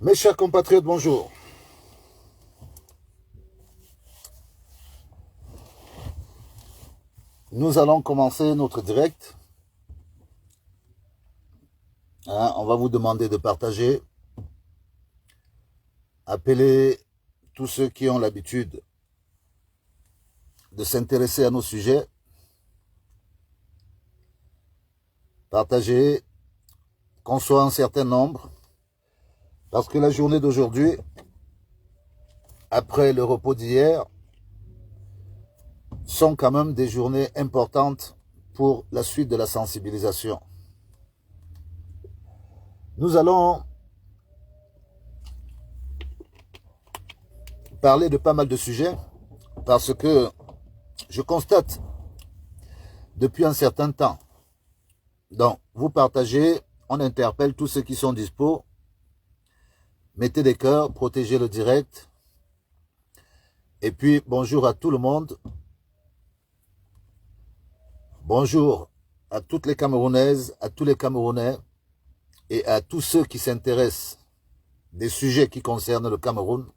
Mes chers compatriotes, bonjour. Nous allons commencer notre direct. On va vous demander de partager. Appelez tous ceux qui ont l'habitude de s'intéresser à nos sujets. Partagez, qu'on soit un certain nombre. Parce que la journée d'aujourd'hui, après le repos d'hier, sont quand même des journées importantes pour la suite de la sensibilisation. Nous allons parler de pas mal de sujets parce que je constate depuis un certain temps. Donc, vous partagez, on interpelle tous ceux qui sont dispo. Mettez des cœurs, protégez le direct. Et puis, bonjour à tout le monde. Bonjour à toutes les Camerounaises, à tous les Camerounais et à tous ceux qui s'intéressent des sujets qui concernent le Cameroun.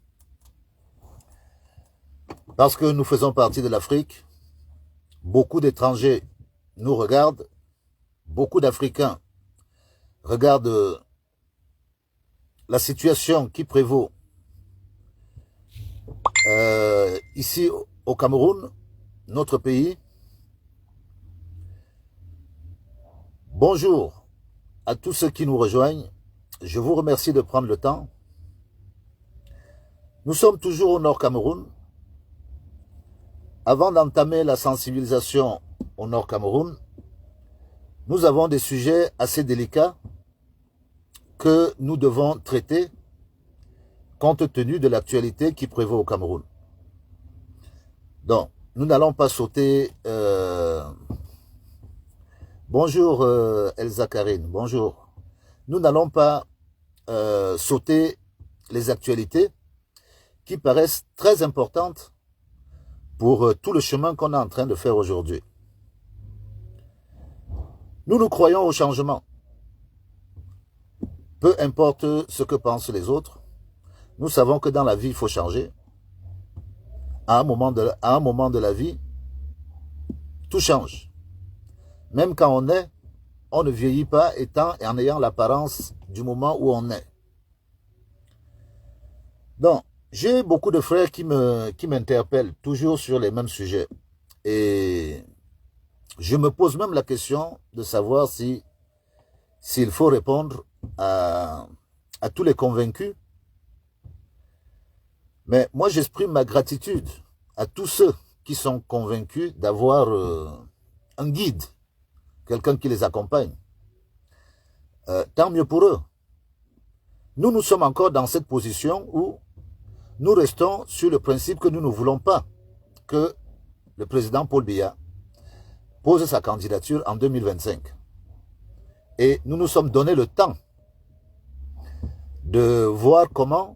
Parce que nous faisons partie de l'Afrique, beaucoup d'étrangers nous regardent, beaucoup d'Africains regardent la situation qui prévaut ici au Cameroun, notre pays. Bonjour à tous ceux qui nous rejoignent. Je vous remercie de prendre le temps. Nous sommes toujours au Nord Cameroun. Avant d'entamer la sensibilisation au Nord Cameroun, nous avons des sujets assez délicats que nous devons traiter compte tenu de l'actualité qui prévaut au Cameroun. Donc, nous n'allons pas sauter... Bonjour Elsa Karine, bonjour. Nous n'allons pas sauter les actualités qui paraissent très importantes pour tout le chemin qu'on est en train de faire aujourd'hui. Nous croyons au changement. Peu importe ce que pensent les autres, nous savons que dans la vie, il faut changer. À un moment de la vie, tout change. Même quand on est, on ne vieillit pas en ayant l'apparence du moment où on est. Donc, j'ai beaucoup de frères qui m'interpellent toujours sur les mêmes sujets. Et je me pose même la question de savoir s'il faut répondre à tous les convaincus. Mais moi, j'exprime ma gratitude à tous ceux qui sont convaincus d'avoir un guide, quelqu'un qui les accompagne. Tant mieux pour eux. Nous sommes encore dans cette position où nous restons sur le principe que nous ne voulons pas que le président Paul Biya pose sa candidature en 2025. Et nous nous sommes donné le temps de voir comment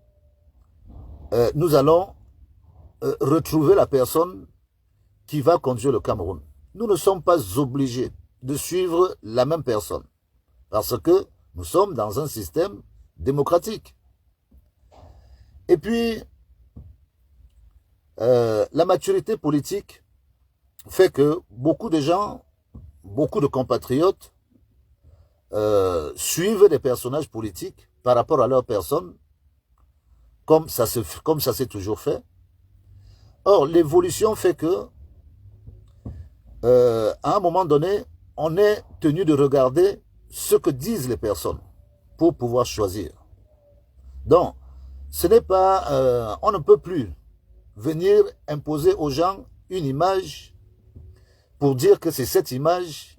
nous allons retrouver la personne qui va conduire le Cameroun. Nous ne sommes pas obligés de suivre la même personne parce que nous sommes dans un système démocratique. Et puis, la maturité politique fait que beaucoup de gens, beaucoup de compatriotes suivent des personnages politiques par rapport à leur personne, comme ça s'est toujours fait. Or, l'évolution fait que, à un moment donné, on est tenu de regarder ce que disent les personnes pour pouvoir choisir. Donc, ce n'est pas, on ne peut plus venir imposer aux gens une image pour dire que c'est cette image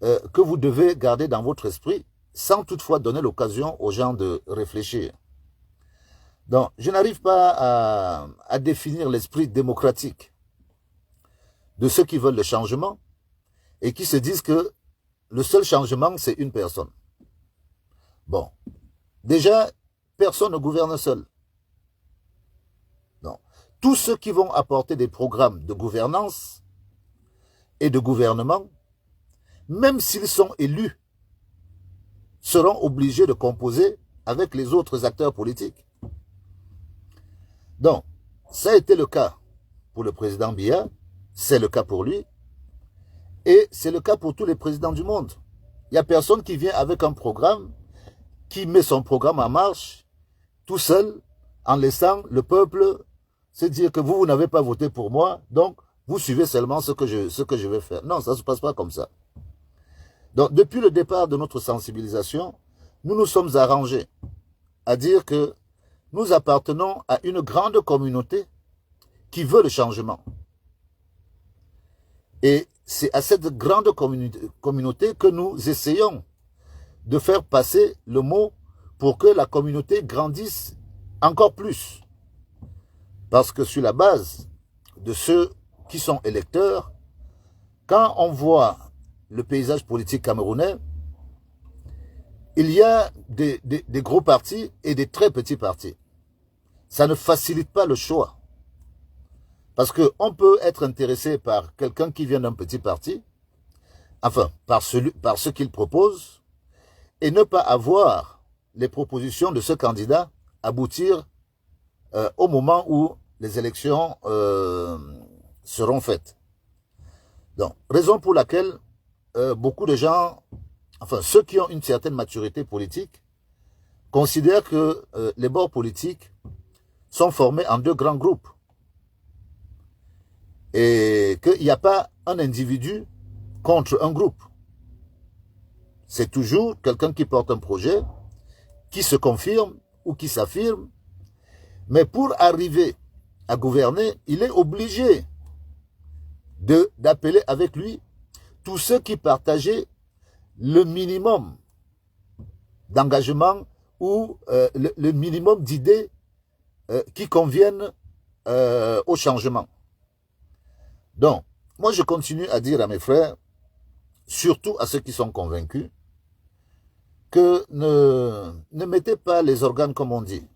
que vous devez garder dans votre esprit, sans toutefois donner l'occasion aux gens de réfléchir. Donc, je n'arrive pas à définir l'esprit démocratique de ceux qui veulent le changement et qui se disent que le seul changement, c'est une personne. Bon, déjà, personne ne gouverne seul. Non. Tous ceux qui vont apporter des programmes de gouvernance et de gouvernement, même s'ils sont élus, seront obligés de composer avec les autres acteurs politiques. Donc, ça a été le cas pour le président Biya, c'est le cas pour lui, et c'est le cas pour tous les présidents du monde. Il n'y a personne qui vient avec un programme, qui met son programme en marche, tout seul, en laissant le peuple se dire que vous n'avez pas voté pour moi, donc vous suivez seulement ce que je vais faire. Non, ça ne se passe pas comme ça. Donc, depuis le départ de notre sensibilisation, nous nous sommes arrangés à dire que nous appartenons à une grande communauté qui veut le changement. Et c'est à cette grande communauté que nous essayons de faire passer le mot pour que la communauté grandisse encore plus. Parce que sur la base de ceux qui sont électeurs, quand on voit le paysage politique camerounais, il y a des gros partis et des très petits partis. Ça ne facilite pas le choix. Parce qu'on peut être intéressé par quelqu'un qui vient d'un petit parti, enfin, par ce qu'il propose, et ne pas avoir les propositions de ce candidat aboutir au moment où les élections seront faites. Donc, raison pour laquelle beaucoup de gens, enfin ceux qui ont une certaine maturité politique, considèrent que les bords politiques sont formés en deux grands groupes. Et qu'il n'y a pas un individu contre un groupe. C'est toujours quelqu'un qui porte un projet, qui se confirme ou qui s'affirme. Mais pour arriver à gouverner, il est obligé d'appeler avec lui tous ceux qui partageaient le minimum d'engagement ou le minimum d'idées qui conviennent au changement. Donc, moi je continue à dire à mes frères, surtout à ceux qui sont convaincus, que ne mettez pas les organes comme on dit.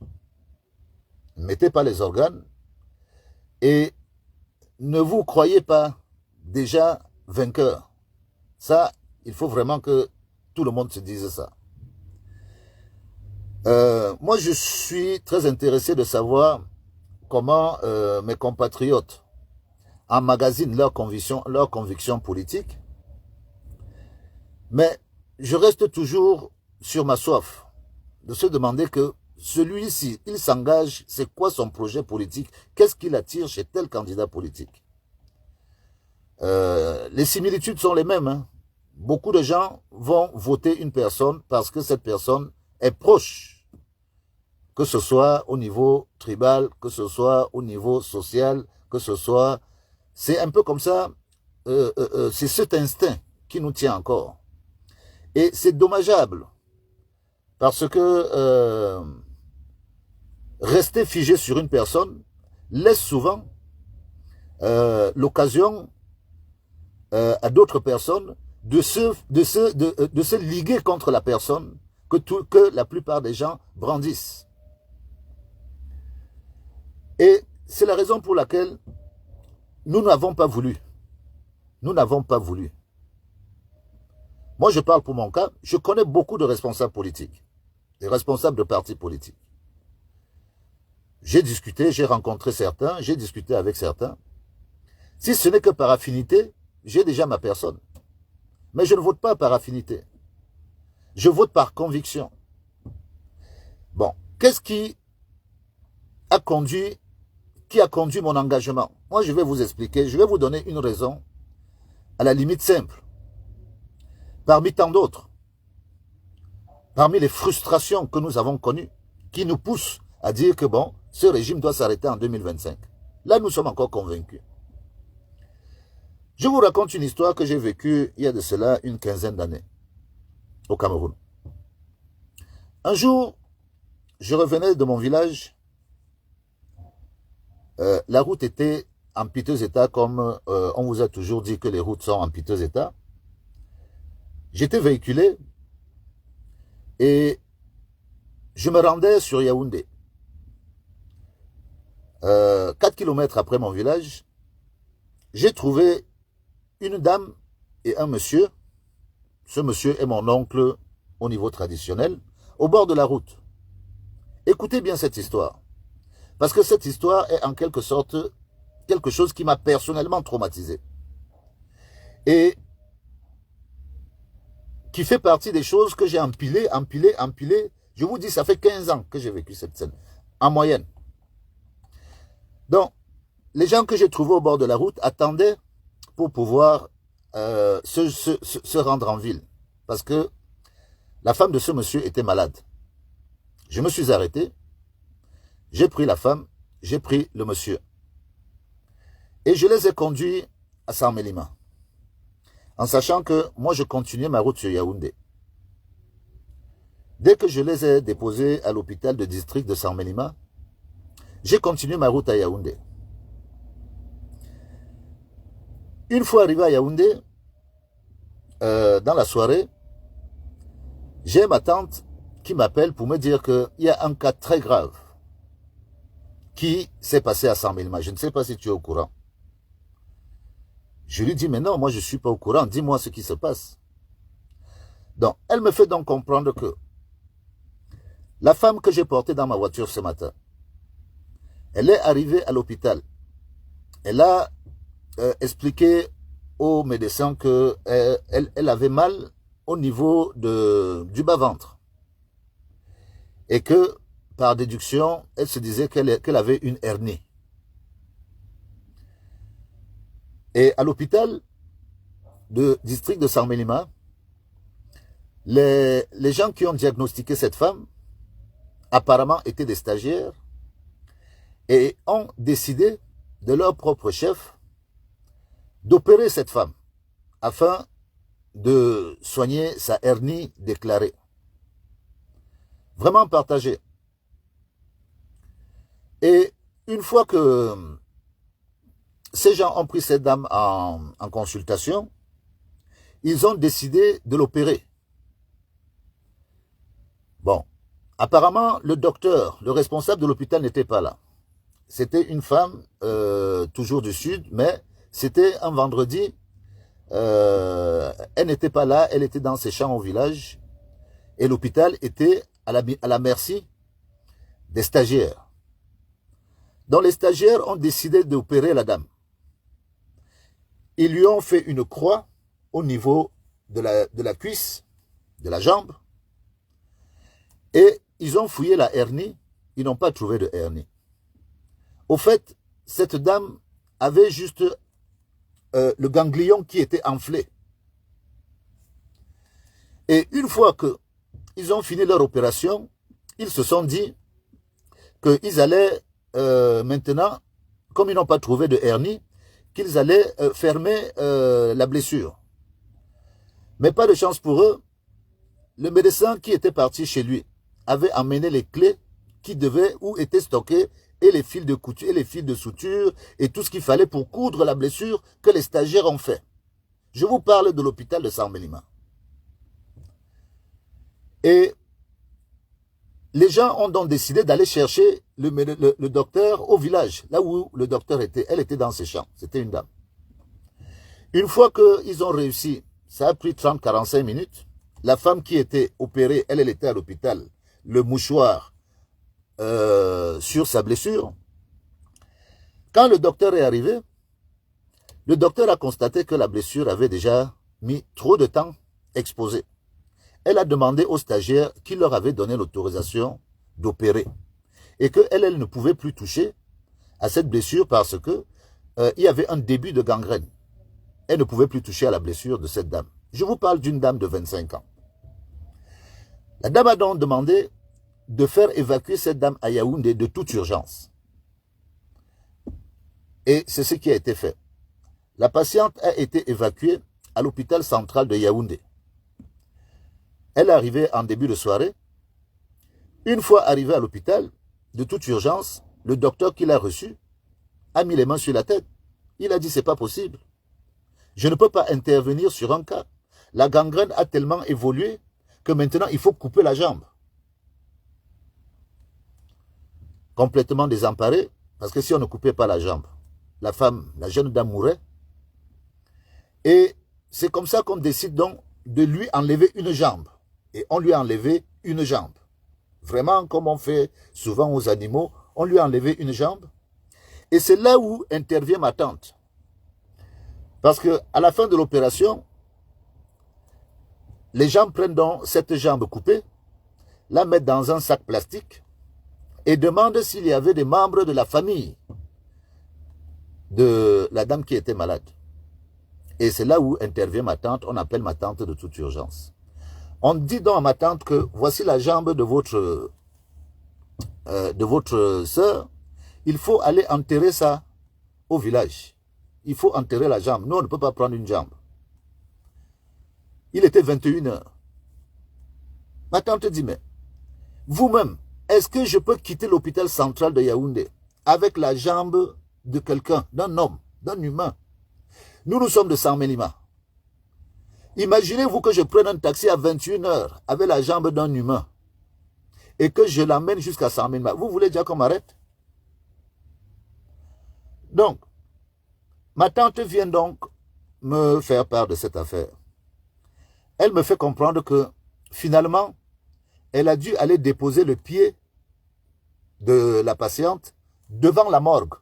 Ne mettez pas les organes et ne vous croyez pas déjà vainqueur. Ça, il faut vraiment que tout le monde se dise ça. Moi, je suis très intéressé de savoir comment mes compatriotes emmagasinent leurs convictions politiques, mais je reste toujours sur ma soif de se demander que celui-ci, il s'engage, c'est quoi son projet politique? Qu'est-ce qu'il attire chez tel candidat politique? Les similitudes sont les mêmes. Hein. Beaucoup de gens vont voter une personne parce que cette personne est proche, que ce soit au niveau tribal, que ce soit au niveau social, que ce soit... C'est un peu comme ça, c'est cet instinct qui nous tient encore. Et c'est dommageable, parce que rester figé sur une personne laisse souvent l'occasion à d'autres personnes de se liguer contre la personne que la plupart des gens brandissent. Et c'est la raison pour laquelle nous n'avons pas voulu. Nous n'avons pas voulu. Moi, je parle pour mon cas. Je connais beaucoup de responsables politiques, des responsables de partis politiques. J'ai discuté, j'ai rencontré certains, j'ai discuté avec certains. Si ce n'est que par affinité, j'ai déjà ma personne. Mais je ne vote pas par affinité. Je vote par conviction. Bon, qu'est-ce qui a conduit mon engagement? Moi, je vais vous expliquer, je vais vous donner une raison, à la limite simple. Parmi tant d'autres, parmi les frustrations que nous avons connues, qui nous poussent à dire que bon, ce régime doit s'arrêter en 2025. Là, nous sommes encore convaincus. Je vous raconte une histoire que j'ai vécue il y a de cela une quinzaine d'années, au Cameroun. Un jour, je revenais de mon village. La route était en piteux état, comme on vous a toujours dit que les routes sont en piteux état. J'étais véhiculé et je me rendais sur Yaoundé. 4 kilomètres après mon village, j'ai trouvé une dame et un monsieur. Ce monsieur est mon oncle au niveau traditionnel, au bord de la route. Écoutez bien cette histoire. Parce que cette histoire est en quelque sorte quelque chose qui m'a personnellement traumatisé. Et qui fait partie des choses que j'ai empilées. Je vous dis, ça fait 15 ans que j'ai vécu cette scène, en moyenne. Donc, les gens que j'ai trouvés au bord de la route attendaient pour pouvoir se rendre en ville. Parce que la femme de ce monsieur était malade. Je me suis arrêté, j'ai pris la femme, j'ai pris le monsieur. Et je les ai conduits à Sarmelima. En sachant que moi, je continuais ma route sur Yaoundé. Dès que je les ai déposés à l'hôpital de district de Sarmelima, j'ai continué ma route à Yaoundé. Une fois arrivé à Yaoundé, dans la soirée, j'ai ma tante qui m'appelle pour me dire qu'il y a un cas très grave qui s'est passé à Sarmelima. Je ne sais pas si tu es au courant. Je lui dis, mais non, moi je ne suis pas au courant, dis-moi ce qui se passe. Donc, elle me fait donc comprendre que la femme que j'ai portée dans ma voiture ce matin, elle est arrivée à l'hôpital. Elle a expliqué au médecin qu'elle avait mal au niveau du bas-ventre. Et que, par déduction, elle se disait qu'elle avait une hernie. Et à l'hôpital de district de Sarmelima, les gens qui ont diagnostiqué cette femme, apparemment étaient des stagiaires, et ont décidé de leur propre chef d'opérer cette femme afin de soigner sa hernie déclarée. Vraiment partagé. Et une fois que ces gens ont pris cette dame en consultation, ils ont décidé de l'opérer. Bon, apparemment, le docteur, le responsable de l'hôpital n'était pas là. C'était une femme, toujours du Sud, mais c'était un vendredi. Elle n'était pas là, elle était dans ses champs au village. Et l'hôpital était à la merci des stagiaires. Donc les stagiaires ont décidé d'opérer la dame. Ils lui ont fait une croix au niveau de la cuisse, de la jambe. Et ils ont fouillé la hernie. Ils n'ont pas trouvé de hernie. Au fait, cette dame avait juste le ganglion qui était enflé. Et une fois qu'ils ont fini leur opération, ils se sont dit qu'ils allaient maintenant, comme ils n'ont pas trouvé de hernie, qu'ils allaient fermer la blessure. Mais pas de chance pour eux, le médecin qui était parti chez lui avait amené les clés où étaient stockées et les fils de couture, et les fils de suture et tout ce qu'il fallait pour coudre la blessure que les stagiaires ont fait. Je vous parle de l'hôpital de Sarmelima. Et les gens ont donc décidé d'aller chercher le docteur au village, là où le docteur était. Elle était dans ses champs, c'était une dame. Une fois qu'ils ont réussi, ça a pris 30-45 minutes, la femme qui était opérée, elle était à l'hôpital, le mouchoir sur sa blessure. Quand le docteur est arrivé, le docteur a constaté que la blessure avait déjà mis trop de temps exposée. Elle a demandé aux stagiaires qui leur avaient donné l'autorisation d'opérer et qu'elle ne pouvait plus toucher à cette blessure parce que il y avait un début de gangrène. Elle ne pouvait plus toucher à la blessure de cette dame. Je vous parle d'une dame de 25 ans. La dame a donc demandé de faire évacuer cette dame à Yaoundé de toute urgence. Et c'est ce qui a été fait. La patiente a été évacuée à l'hôpital central de Yaoundé. Elle est arrivée en début de soirée. Une fois arrivée à l'hôpital, de toute urgence, le docteur qui l'a reçue a mis les mains sur la tête. Il a dit, c'est pas possible. Je ne peux pas intervenir sur un cas. La gangrène a tellement évolué que maintenant, il faut couper la jambe. Complètement désemparé, parce que si on ne coupait pas la jambe, la femme, la jeune dame mourait. Et c'est comme ça qu'on décide donc de lui enlever une jambe. Et on lui a enlevé une jambe. vraiment comme on fait souvent aux animaux, on lui a enlevé une jambe. Et c'est là où intervient ma tante. Parce qu'à la fin de l'opération, les gens prennent donc cette jambe coupée, la mettent dans un sac plastique et demandent s'il y avait des membres de la famille de la dame qui était malade. Et c'est là où intervient ma tante, on appelle ma tante de toute urgence. On dit donc à ma tante que voici la jambe de votre sœur, il faut aller enterrer ça au village. Il faut enterrer la jambe. Nous, on ne peut pas prendre une jambe. Il était 21 heures. Ma tante dit, mais vous-même, est-ce que je peux quitter l'hôpital central de Yaoundé avec la jambe de quelqu'un, d'un homme, d'un humain? Nous sommes de Saint-Mélima. Imaginez-vous que je prenne un taxi à 21 heures avec la jambe d'un humain et que je l'emmène jusqu'à Saint-Mélima. Vous voulez déjà qu'on m'arrête? Donc, ma tante vient donc me faire part de cette affaire. Elle me fait comprendre que, finalement, elle a dû aller déposer le pied de la patiente devant la morgue.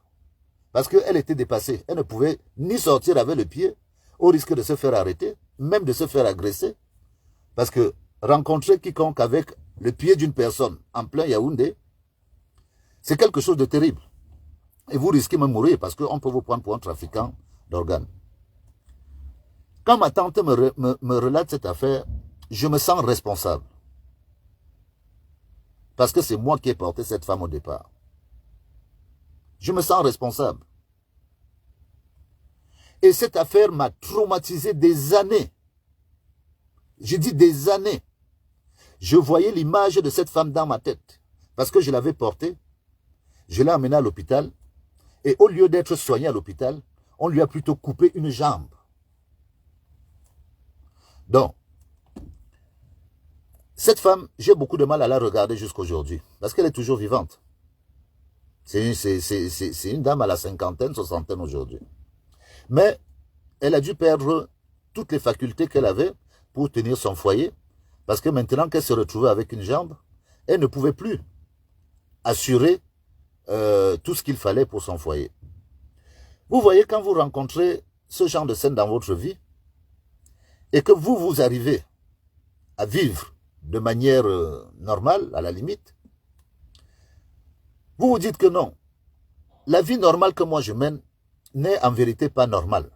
Parce qu'elle était dépassée. Elle ne pouvait ni sortir avec le pied, au risque de se faire arrêter, même de se faire agresser. Parce que rencontrer quiconque avec le pied d'une personne en plein Yaoundé, c'est quelque chose de terrible. Et vous risquez de mourir parce qu'on peut vous prendre pour un trafiquant d'organes. Quand ma tante me relate cette affaire, je me sens responsable. Parce que c'est moi qui ai porté cette femme au départ. Je me sens responsable. Et cette affaire m'a traumatisé des années. J'ai dit des années. Je voyais l'image de cette femme dans ma tête. Parce que je l'avais portée. Je l'ai emmenée à l'hôpital. Et au lieu d'être soignée à l'hôpital, on lui a plutôt coupé une jambe. Donc, cette femme, j'ai beaucoup de mal à la regarder jusqu'aujourd'hui. Parce qu'elle est toujours vivante. C'est une dame à la cinquantaine, soixantaine aujourd'hui. Mais elle a dû perdre toutes les facultés qu'elle avait pour tenir son foyer. Parce que maintenant qu'elle se retrouvait avec une jambe, elle ne pouvait plus assurer tout ce qu'il fallait pour son foyer. Vous voyez, quand vous rencontrez ce genre de scène dans votre vie, et que vous arrivez à vivre de manière normale, à la limite, vous vous dites que non, la vie normale que moi je mène n'est en vérité pas normale.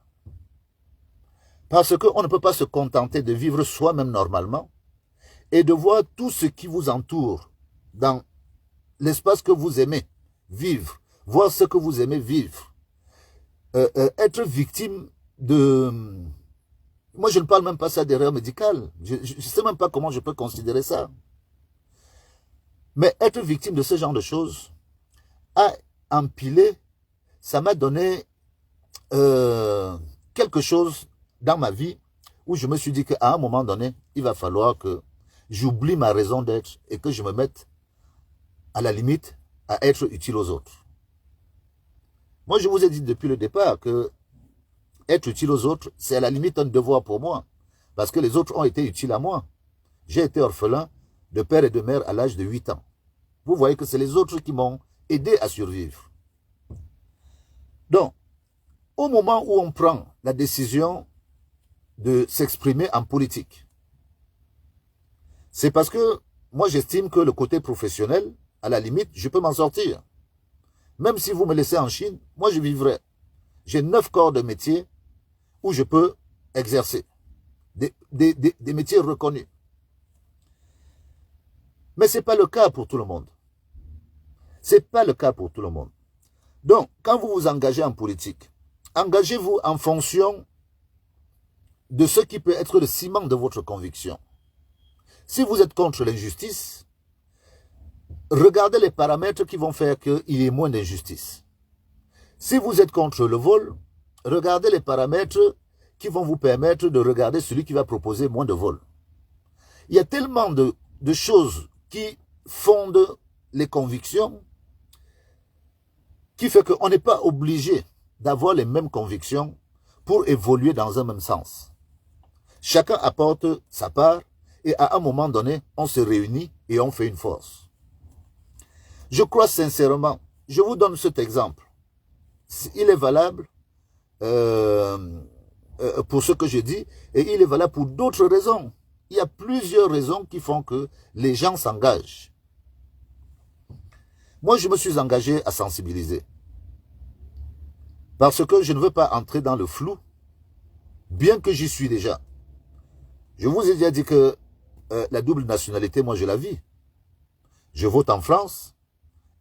Parce qu'on ne peut pas se contenter de vivre soi-même normalement et de voir tout ce qui vous entoure dans l'espace que vous aimez vivre, voir ce que vous aimez vivre, être victime de... Moi, je ne parle même pas ça d'erreur médicale. Je ne sais même pas comment je peux considérer ça. Mais être victime de ce genre de choses, à empiler, ça m'a donné quelque chose dans ma vie où je me suis dit qu'à un moment donné, il va falloir que j'oublie ma raison d'être et que je me mette à la limite à être utile aux autres. Moi, je vous ai dit depuis le départ que être utile aux autres, c'est à la limite un devoir pour moi. Parce que les autres ont été utiles à moi. J'ai été orphelin de père et de mère à l'âge de 8 ans. Vous voyez que c'est les autres qui m'ont aidé à survivre. Donc, au moment où on prend la décision de s'exprimer en politique, c'est parce que moi j'estime que le côté professionnel, à la limite, je peux m'en sortir. Même si vous me laissez en Chine, moi je vivrai. J'ai 9 corps de métier où je peux exercer. Des métiers reconnus. Mais ce n'est pas le cas pour tout le monde. Ce n'est pas le cas pour tout le monde. Donc, quand vous vous engagez en politique, engagez-vous en fonction de ce qui peut être le ciment de votre conviction. Si vous êtes contre l'injustice, regardez les paramètres qui vont faire qu'il y ait moins d'injustice. Si vous êtes contre le vol, regardez les paramètres qui vont vous permettre de regarder celui qui va proposer moins de vol. Il y a tellement de choses qui fondent les convictions qui fait qu'on n'est pas obligé d'avoir les mêmes convictions pour évoluer dans un même sens. Chacun apporte sa part et à un moment donné, on se réunit et on fait une force. Je crois sincèrement, je vous donne cet exemple. Il est valable pour ce que je dis et il est valable pour d'autres raisons. Il y a plusieurs raisons qui font que les gens s'engagent. Moi, je me suis engagé à sensibiliser. Parce que je ne veux pas entrer dans le flou, bien que j'y suis déjà. Je vous ai déjà dit que la double nationalité, moi, je la vis. Je vote en France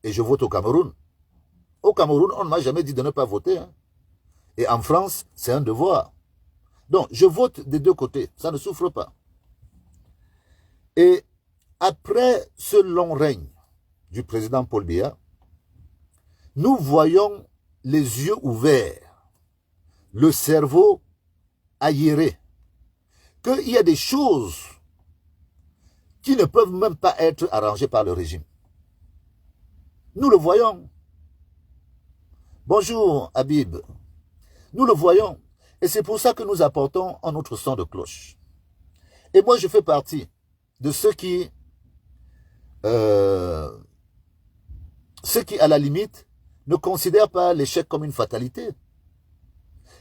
et je vote au Cameroun. Au Cameroun, on ne m'a jamais dit de ne pas voter. Hein. Et en France, c'est un devoir. Donc, je vote des deux côtés. Ça ne souffre pas. Et après ce long règne du président Paul Biya, nous voyons les yeux ouverts, le cerveau aéré, qu'il y a des choses qui ne peuvent même pas être arrangées par le régime. Nous le voyons. Bonjour Habib. Nous le voyons. Et c'est pour ça que nous apportons un autre son de cloche. Et moi, je fais partie de ceux qui, à la limite, ne considèrent pas l'échec comme une fatalité.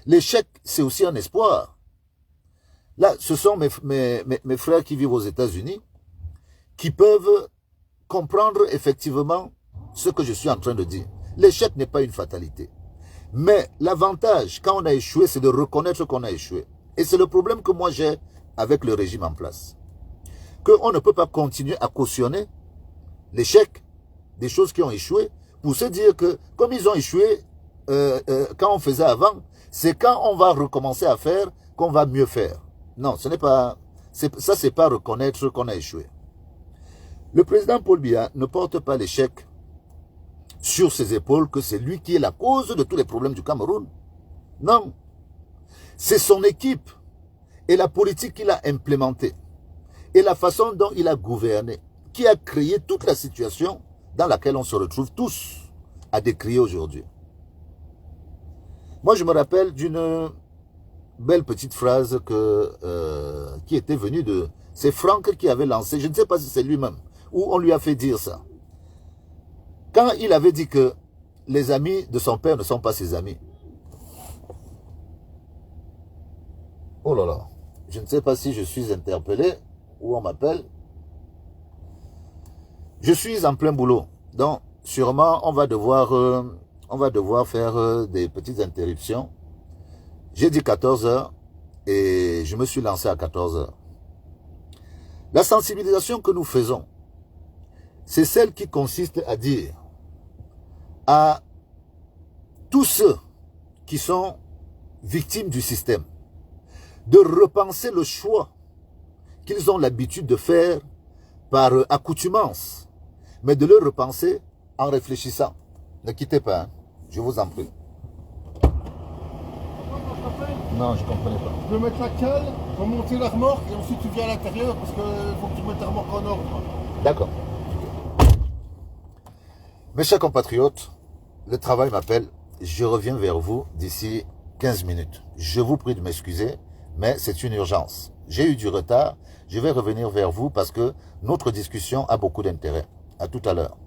L'échec, c'est aussi un espoir. Là, ce sont mes frères qui vivent aux États-Unis qui peuvent comprendre effectivement ce que je suis en train de dire. L'échec n'est pas une fatalité. Mais l'avantage, quand on a échoué, c'est de reconnaître qu'on a échoué. Et c'est le problème que moi j'ai avec le régime en place. Qu'on ne peut pas continuer à cautionner l'échec des choses qui ont échoué pour se dire que, comme ils ont échoué quand on faisait avant, c'est quand on va recommencer à faire qu'on va mieux faire. Non, ce n'est pas... Ça, c'est pas reconnaître qu'on a échoué. Le président Paul Biya ne porte pas l'échec sur ses épaules que c'est lui qui est la cause de tous les problèmes du Cameroun. Non. C'est son équipe et la politique qu'il a implémentée et la façon dont il a gouverné qui a créé toute la situation dans laquelle on se retrouve tous à décrire aujourd'hui. Moi, je me rappelle d'une belle petite phrase qui était venue de... C'est Franck qui avait lancé, je ne sais pas si c'est lui-même, ou on lui a fait dire ça. Quand il avait dit que les amis de son père ne sont pas ses amis. Oh là là, je ne sais pas si je suis interpellé ou on m'appelle. Je suis en plein boulot, donc sûrement on va devoir faire des petites interruptions. J'ai dit 14 h et je me suis lancé à 14 h. La sensibilisation que nous faisons, c'est celle qui consiste à dire à tous ceux qui sont victimes du système de repenser le choix qu'ils ont l'habitude de faire par accoutumance, mais de le repenser en réfléchissant. Ne quittez pas, hein, je vous en prie. Non, je ne comprenais pas. Tu peux mettre la cale, remonter la remorque et ensuite tu viens à l'intérieur parce qu'il faut que tu mettes la remorque en ordre. D'accord. Mes chers compatriotes, le travail m'appelle. Je reviens vers vous d'ici 15 minutes. Je vous prie de m'excuser, mais c'est une urgence. J'ai eu du retard. Je vais revenir vers vous parce que notre discussion a beaucoup d'intérêt. À tout à l'heure.